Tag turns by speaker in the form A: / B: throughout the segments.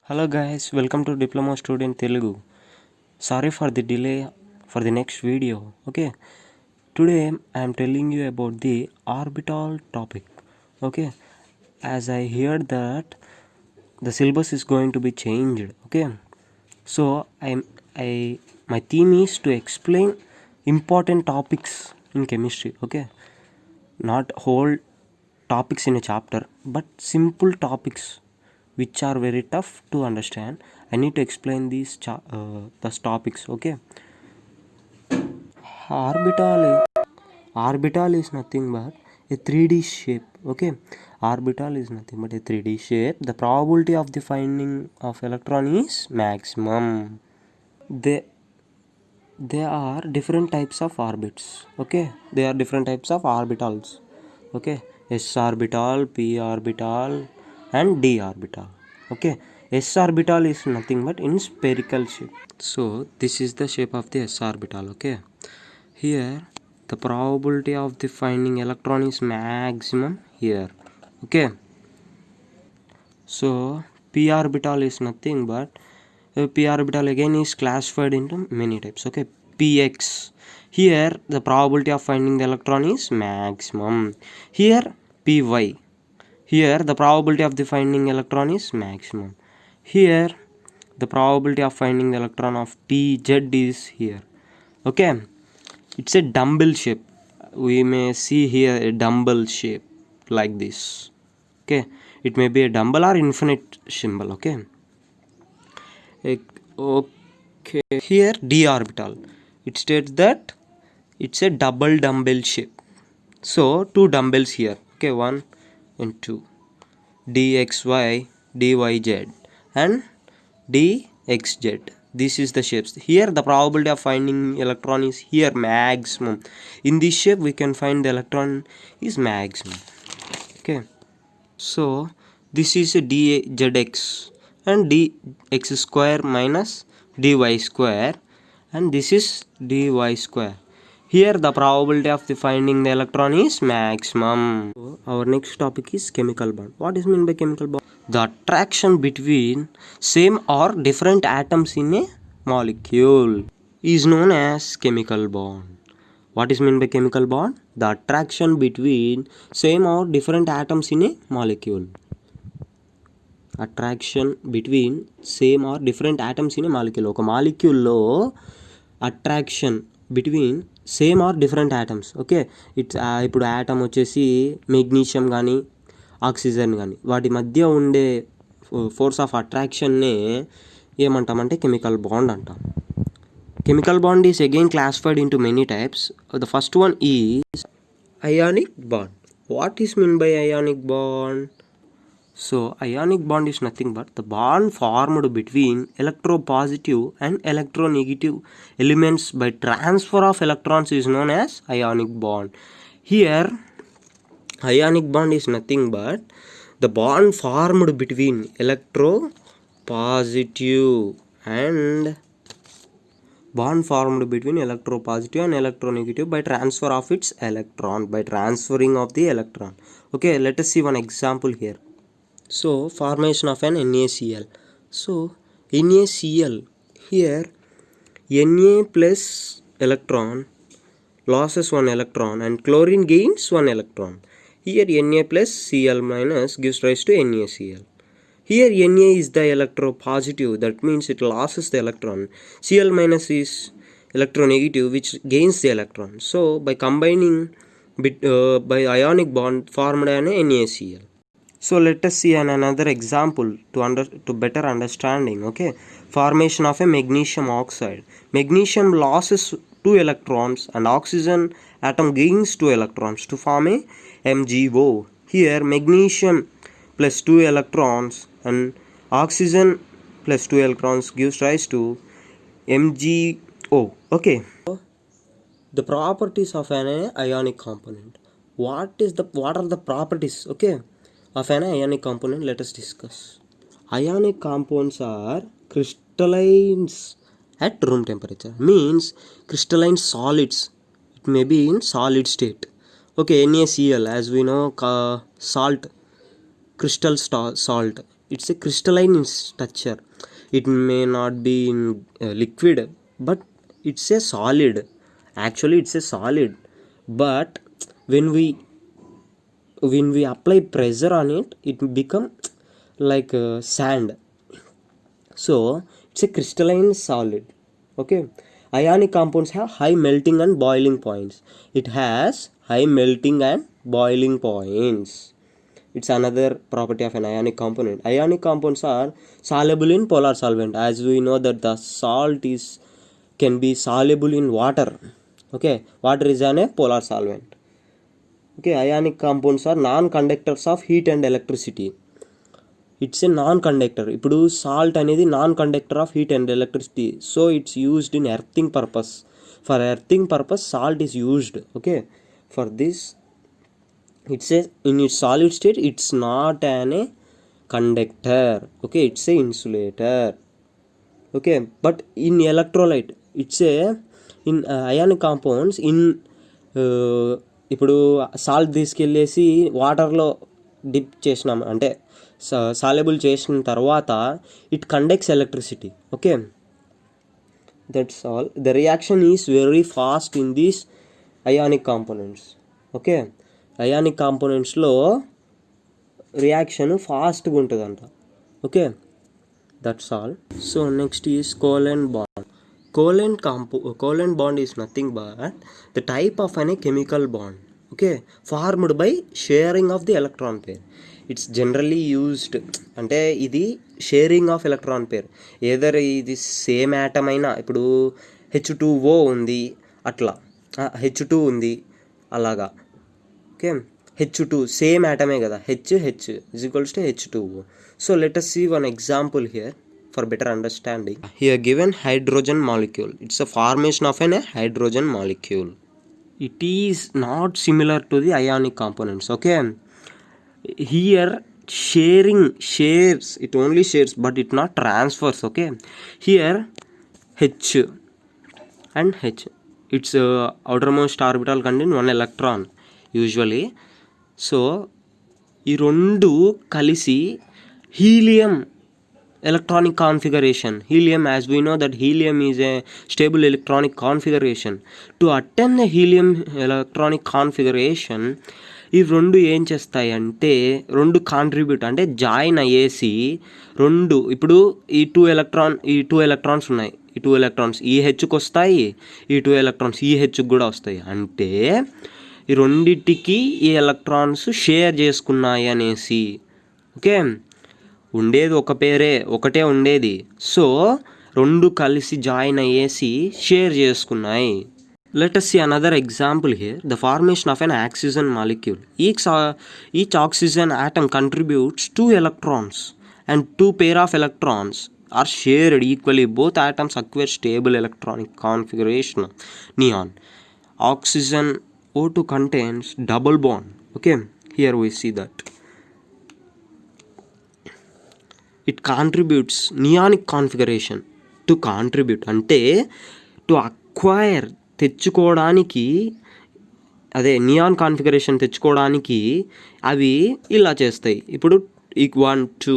A: Hello guys, welcome to Diploma Student Telugu. Sorry for the delay for the next video. Okay, today I am telling you about the orbital topic. Okay, as I heard that the syllabus is going to be changed. Okay, so I my theme is to explain important topics in chemistry. Okay, not whole topics in a chapter, but simple topics which are very tough to understand. I need to explain these topics. Okay, orbital is nothing but a 3D shape. Okay, orbital is nothing but a 3D shape. The probability of the finding of electron is maximum. They are different types of orbits. Okay, they are different types of orbitals. Okay, s orbital, p orbital, and d orbital. Okay, s orbital is nothing but in spherical shape. So this is the shape of the s orbital. Okay, here the probability of the finding electron is maximum here. Okay, so p orbital is nothing but p orbital again is classified into many types. Okay, px, here the probability of finding the electron is maximum. Here py, here the probability of the finding electron is maximum. Here the probability of finding the electron of pz is here. Okay, it's a dumbbell shape. We may see here a dumbbell shape like this. Okay, it may be a dumbbell or infinite symbol. Okay, okay, here d orbital, it states that it's a double dumbbell shape. So two dumbbells here. Okay, one and two, dxy, dyz, and dxz. This is the shapes. Here the probability of finding electron is here maximum. In this shape we can find the electron is maximum. Okay, so this is a dzx and dx square minus dy square, and this is dy square. Here the probability of the finding the electron is maximum. So our next topic is chemical bond. What is meant by chemical bond? The attraction between same or different atoms in a molecule is known as chemical bond. What is meant by chemical bond? The attraction between same or different atoms in a molecule. Attraction between same or different atoms in a molecule. ఒక మాలిక్యూల్లో attraction between same or different atoms. Okay, it's ఇప్పుడు atom వచ్చేసి magnesium కానీ oxygen కానీ వాటి మధ్య ఉండే force of అట్రాక్షన్నే ఏమంటామంటే కెమికల్ బాండ్ అంటాం. Chemical bond is again classified into many types. The first one is ionic bond. What is meant by ionic bond? So ionic bond is nothing but the bond formed between electropositive and electronegative elements by transfer of electrons is known as ionic bond. Here ionic bond is nothing but the bond formed between electropositive and electropositive and electronegative by transfer of its electron, by transferring of the electron. Okay, let us see one example here. So formation of an NaCl. So NaCl, here Na plus electron loses one electron and chlorine gains one electron. Here Na plus Cl minus gives rise to NaCl. Here Na is the electropositive, that means it loses the electron. Cl minus is electronegative, which gains the electron. So by combining by ionic bond formed an NaCl. So let us see another example to better understanding. Okay, formation of a magnesium oxide. Magnesium loses 2 electrons and oxygen atom gains 2 electrons to form a MgO. Here magnesium plus 2 electrons and oxygen plus 2 electrons gives rise to MgO. Okay, the properties of an ionic component. What are the properties, okay, of an ionic component? Let us discuss. Ionic compounds are crystallines at room temperature, means crystalline solids. It may be in solid state. Okay, NaCl, as we know, salt, crystal salt, it's a crystalline in structure. It may not be in liquid, but it's a solid. Actually, it's a solid. But when we apply pressure on it, it become like sand. So it's a crystalline solid. Okay. Ionic compounds have high melting and boiling points. It has high melting and boiling points. It's another property of an ionic component. Ionic compounds are soluble in polar solvent. As we know that the salt can be soluble in water. Okay, water is a polar solvent. Okay, ionic compounds are non-conductors of heat and electricity. It's a non-conductor. ఇప్పుడు salt అనేది non-conductor of heat and electricity. So it's used in earthing purpose. For earthing purpose, salt is used. Okay, for this, it's a in its solid state, it's not a conductor. Okay, it's a insulator. Okay, but in electrolyte, it's a in ionic compounds in ఇప్పుడు salt తీసుకెళ్ళేసి వాటర్లో dip చేసినాం అంటే soluble చేసిన తర్వాత it conducts electricity. Okay, that's all. The reaction is very fast in these ionic components. Okay, ionic కాంపోనెంట్స్లో reaction ఫాస్ట్గా ఉంటుందంట. Okay, that's all. So next is covalent bond. Covalent bond is nothing but the type of a chemical bond, okay, formed by sharing of the electron pair. It's generally used అంటే ఇది sharing of electron pair. Either ఇది same atom అయినా, ఇప్పుడు H2O ఉంది అట్లా, H2 ఉంది అలాగా. Okay, H2 same యాటమే కదా, H is equals to H2O. So let us see one example here for better understanding. Here given hydrogen molecule. It's a formation of a hydrogen molecule. It is not similar to the ionic components. Okay, here shares, it only shares but it not transfers. Okay, here H and H, its outermost orbital contain one electron usually. So ఈ రెండు కలిసి helium electronic configuration. Helium, as we know that helium is a stable electronic configuration. To attain the helium electronic configuration, ఈ రెండు ఏం చేస్తాయి అంటే రెండు contribute అంటే జాయిన్ అయ్యేసి రెండు, ఇప్పుడు ఈ టూ ఎలక్ట్రాన్స్ ఉన్నాయి, ఈ టూ ఎలక్ట్రాన్స్ ఈ హెచ్కి వస్తాయి, ఈ టూ ఎలక్ట్రాన్స్ ఈ హెచ్కి కూడా వస్తాయి. అంటే ఈ రెండిటికి ఈ ఎలక్ట్రాన్స్ షేర్ చేసుకున్నాయి అనేసి. ఓకే, ఉండేది ఒక పేరే, ఒకటే ఉండేది. సో రెండు కలిసి జాయిన్ అయ్యేసి షేర్ చేసుకున్నాయి. Let us see another example here. The formation of an oxygen molecule. Each oxygen atom contributes 2 electrons and 2 pair of electrons are shared equally. Both atoms acquire stable electronic configuration. Neon. Oxygen O2 contains double bond. Okay, here we see that. It contributes neonic configuration. To contribute అంటే to acquire, తెచ్చుకోవడానికి, అదే neon configuration తెచ్చుకోవడానికి అవి ఇలా చేస్తాయి. ఇప్పుడు 1 2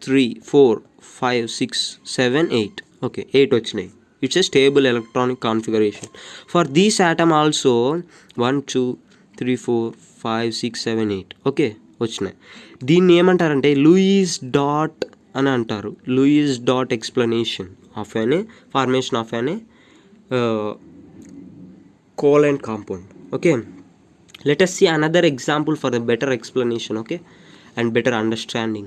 A: 3 4 5 6 7 8. Okay, 8 వచ్చినాయి. It's a stable electronic configuration. For these atom also 1 2 3 4 5 6 7 8. Okay, వచ్చినాయి. దీన్ని ఏమంటారంటే లూయిస్ డాట్ అని అంటారు. Lewis dot explanation of an formation of an covalent compound. Okay, let us see another example for a better explanation, okay, and better understanding.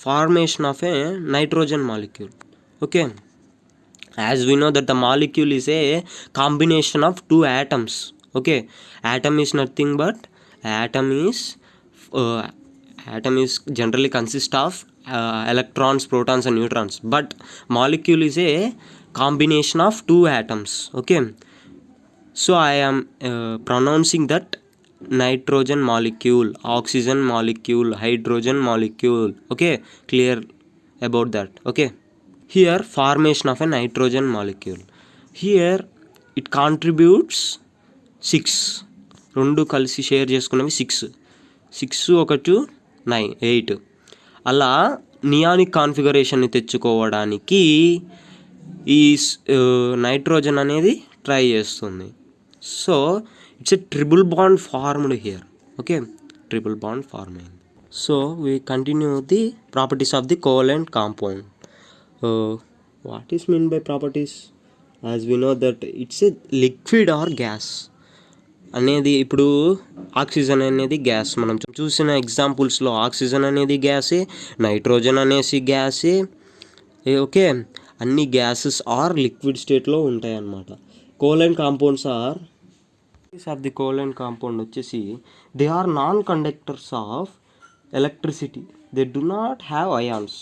A: Formation of a nitrogen molecule. Okay, as we know that the molecule is a combination of two atoms. Okay, atom is nothing but atom is generally consist of electrons, protons and neutrons, but molecule is a combination of two atoms. Okay, so I am pronouncing that nitrogen molecule, oxygen molecule, hydrogen molecule. Okay, clear about that. Okay, here formation of a nitrogen molecule. Here it contributes 6. రెండు కలిసి share చేసుకున్నవి 6 1 2 9 8. అలా నియానిక్ కాన్ఫిగరేషన్ని తెచ్చుకోవడానికి ఈ nitrogen అనేది try చేస్తుంది. So it's a triple bond formed here. Okay, triple bond form అయింది. So we continue the properties of the covalent compound. What is meant by properties? As we know that it's a liquid or gas అనేది. ఇప్పుడు oxygen అనేది gas. మనం చూసిన ఎగ్జాంపుల్స్లో oxygen అనేది గ్యాసే, nitrogen అనేసి గ్యాసే. ఓకే, అన్ని గ్యాసెస్ ఆర్ లిక్విడ్ స్టేట్లో ఉంటాయి అన్నమాట. Covalent compounds or of the covalent compound వచ్చేసి they are non conductors of electricity. They do not have ions.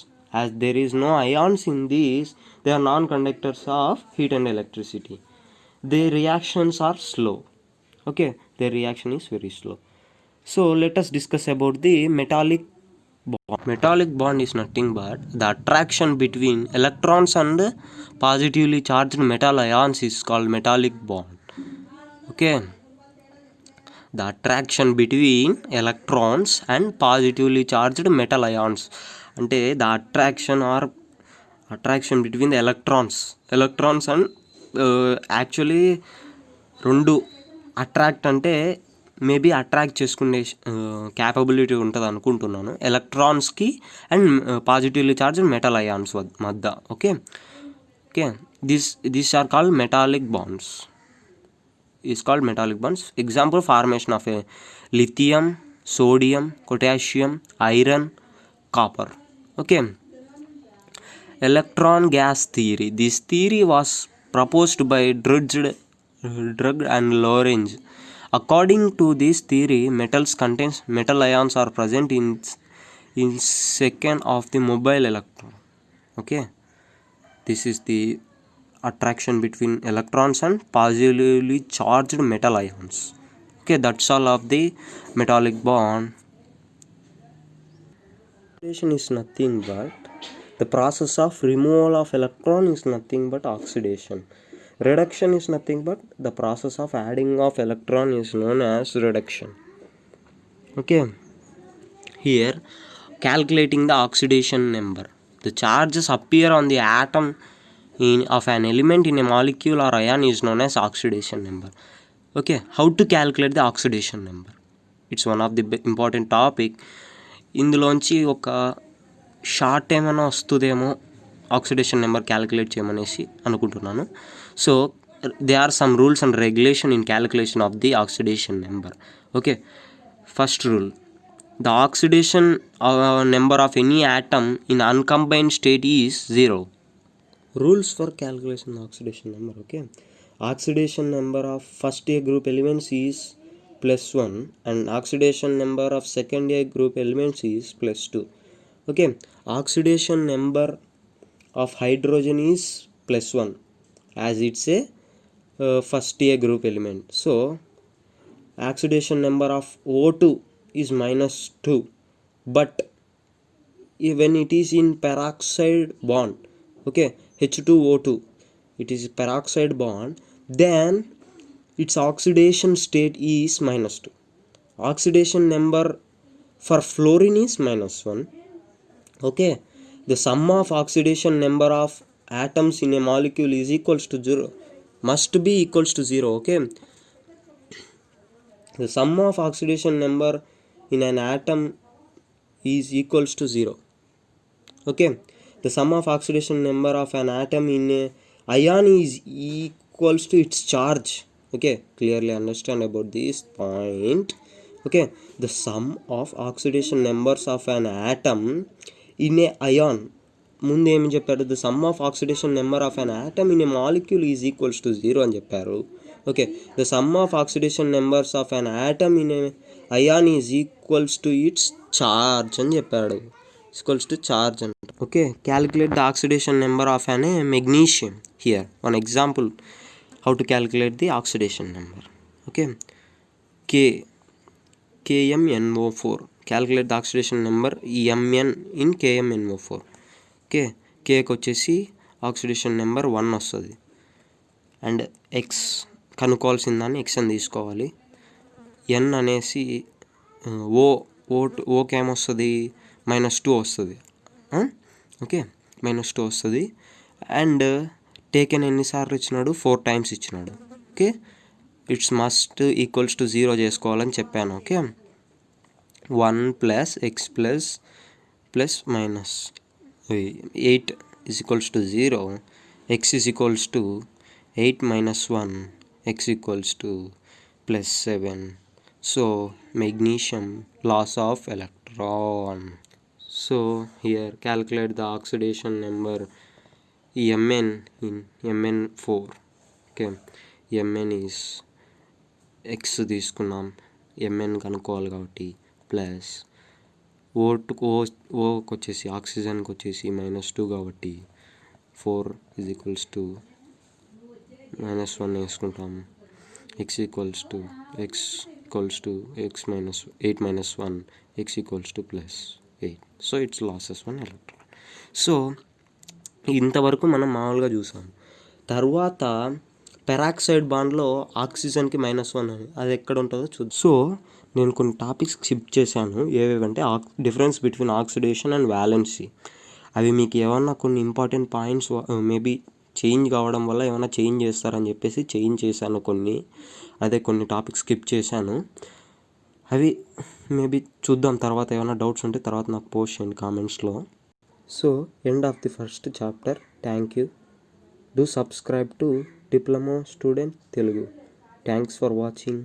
A: As there is no ions in these, they are non-conductors of heat and electricity. Their reactions are slow. Okay, their reaction is very slow. So let us discuss about the metallic bond. Metallic bond is nothing but the attraction between electrons and positively charged metal ions is called metallic bond. Okay, the attraction between electrons and positively charged metal ions అంటే the attraction between the electrons and actually రెండు attract అంటే maybe attract చేసుకునే capability ఉంటుంది అనుకుంటున్నాను ఎలక్ట్రాన్స్కి and positively charged metal ions మధ్య. Okay, these are called metallic bonds. is called metallic bonds. Example, formation of a lithium, sodium, potassium, iron, copper. Okay, electron gas theory. This theory was proposed by Drude and Lorentz. According to this theory, metal ions are present in second of the mobile electron. Okay, this is the attraction between electrons and positively charged metal ions. Okay, that's all of the metallic bond. Oxidation is nothing but the process of removal of electron is nothing but oxidation. Reduction is nothing but the process of adding of electron is known as reduction. Okay, here calculating the oxidation number. The charges appear on the atom of an element in a molecule or ion is known as oxidation number. Okay, how to calculate the oxidation number? It's one of the important topic. ఇందులోంచి ఒక short ఏమైనా వస్తుందేమో oxidation number calculate చేయమనేసి అనుకుంటున్నాను. So they are some rules and regulation in calculation of the oxidation number. Okay, first rule, the oxidation number of any atom in uncombined state is 0. Rules for calculation of oxidation number. Okay, oxidation number of first A group elements is +1 and oxidation number of second A group elements is +2. Okay, oxidation number of hydrogen is +1 as it's a first A group element. So oxidation number of O2 is -2, but when it is in peroxide bond, okay, H2O2, it is peroxide bond, then its oxidation state is -2. Oxidation number for fluorine is -1. Okay, the sum of oxidation number of atoms in a molecule is equals to 0, must be equals to 0. Okay, the sum of oxidation number in an atom is equals to 0. Okay, the sum of oxidation number of an atom in a ion is equals to its charge. Okay, clearly understand about this point. Okay, the sum of oxidation numbers of an atom in a ion, ముందు ఏమి చెప్పారు, the sum of oxidation number of an atom in a molecule is equals to 0 అని చెప్పారు. Okay, the sum of oxidation numbers of an atom in a ion is equals to its charge అని చెప్పాడు. equals to charge and okay, calculate the oxidation number of an magnesium. Here one example how to calculate the oxidation number. Okay, KMnO4, calculate the oxidation number Mn in KMnO4. Okay, K వచ్చేసి oxidation number 1 వస్తుంది and X కనుక్కోవాల్సిన దాన్ని X అని తీసుకోవాలి. ఎన్ అనేసి ఓకేమొస్తుంది -2 వస్తుంది. Okay, -2 వస్తుంది. And taken ఎన్నిసార్లు ఇచ్చినాడు, 4 టైమ్స్ ఇచ్చినాడు. Okay, it's must equals to 0 చేసుకోవాలని చెప్పాను. Okay, 1 + x plus minus 8 is equals to 0, x is equals to 8 minus 1, x equals to +7. So magnesium loss of electron. So here calculate the oxidation number Mn in Mn4. Okay, Mn is x తీసుకున్నాం, Mn కనుక్కోవాలి కాబట్టి plus ఓకి వచ్చేసి ఆక్సిజన్కి వచ్చేసి -2 కాబట్టి 4 is equals to -1 వేసుకుంటాం. x equals to x minus 8 minus 1, x equals to +8. So it's losses 1 electron. So ఇంతవరకు మనం మామూలుగా చూసాం. తర్వాత పెరాక్సైడ్ బాండ్లో ఆక్సిజన్కి -1 అని అది ఎక్కడ ఉంటుందో చూద్దాం. సో నేను కొన్ని టాపిక్స్ స్కిప్ చేశాను. ఏవేవంటే difference between oxidation and valency. అవి మీకు ఏమన్నా కొన్ని ఇంపార్టెంట్ పాయింట్స్ మేబీ చేంజ్ కావడం వల్ల ఏమైనా చేంజ్ చేస్తారని చెప్పేసి చేంజ్ చేశాను కొన్ని. అదే కొన్ని టాపిక్స్ స్కిప్ చేశాను. అవి మేబీ చూద్దాం, తర్వాత ఏమైనా డౌట్స్ ఉంటే తర్వాత నాకు పోస్ట్ చేయండి కామెంట్స్లో. So end of the first chapter. Thank you. Do subscribe to diploma student Telugu. Thanks for watching.